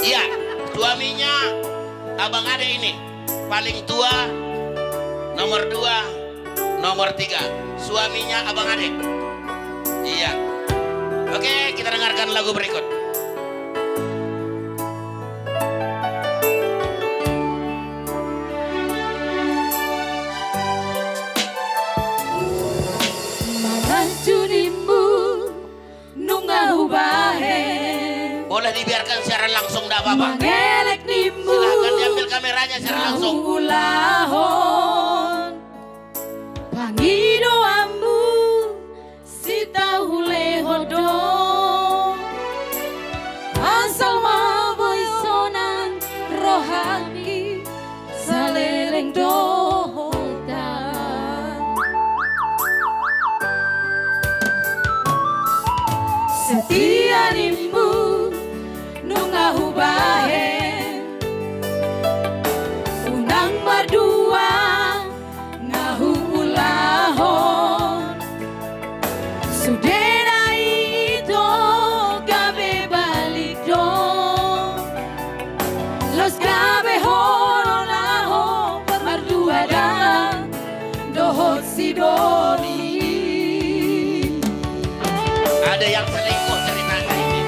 Iya, suaminya abang ade ini paling tua, nomor 2, nomor 3. Suaminya abang ade. Iya. Oke, kita dengarkan lagu berikut. Boleh dibiarkan secara langsung, tidak apa-apa. Silahkan diambil kameranya secara langsung. Pangidoamu si tahu lehodo asal maboy sonan rohani saleleng dohodan setia nimu ngahubahen unang mardua ngahulahon sudera itu gabe balik dong los gabe holonaho mardua dan dohot sidoni. Ada yang selingkuh ceritanya ini.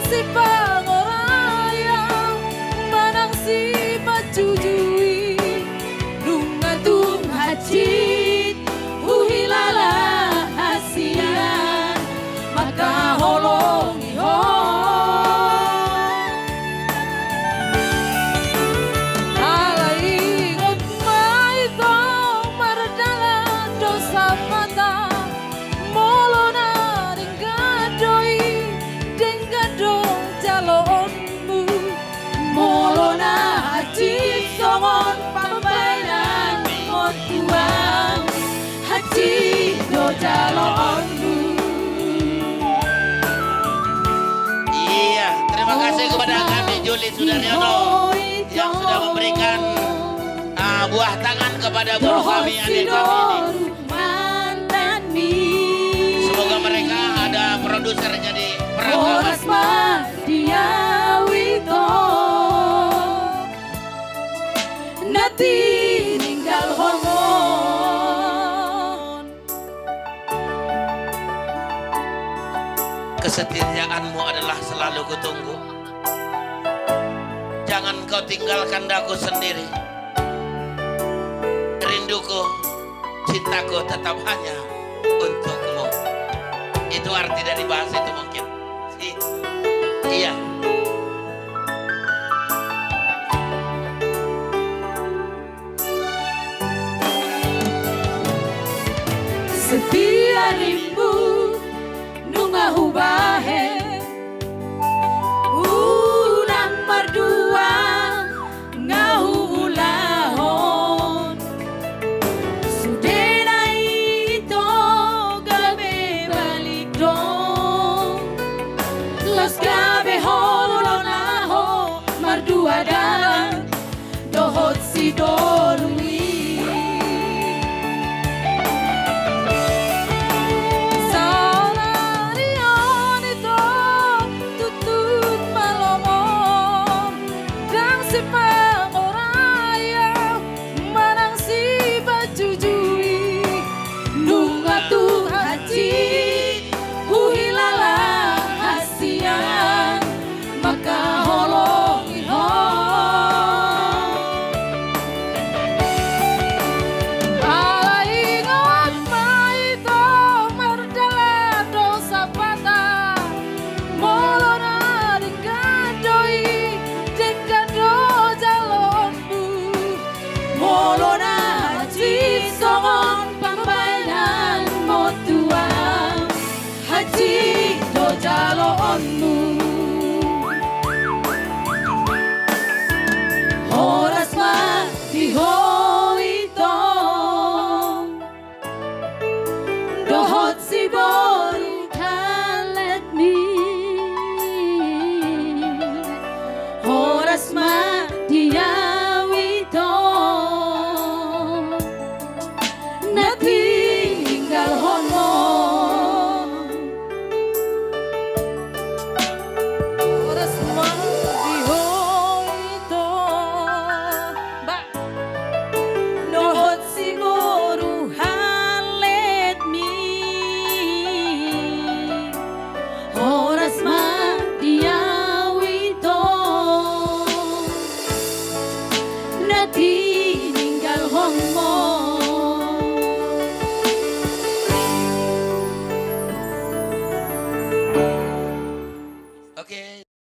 Si pangoraya manang si pacujui lungatung hajit uhilala hasian maka holongi ho alaingot maito mardala dosa mata molona ringgadoi denggadong calonmu molona hati songon pambainan motuang hati do calonmu. Iya, terima kasih kepada kami Juli Sudaryono yang sudah memberikan buah tangan kepada buruh kami, adik kami ini. Semoga mereka ada produser jadi perangkat. Dia wito nanti ninggal hormon. Kesetiaanmu adalah selalu kutunggu. Jangan kau tinggalkan daku sendiri. Rinduku, cintaku tetap hanya untukmu. Itu arti dari bahasa itu mungkin. Iya. Setia rimbu nungahubahe unang mardua ngahulahon sudena ito gabe balik dong los gabe holonaho mardua dan dohot si dorui. Horas mati hoito dohot si boru let me horas mati awito natinggal honmo Oke.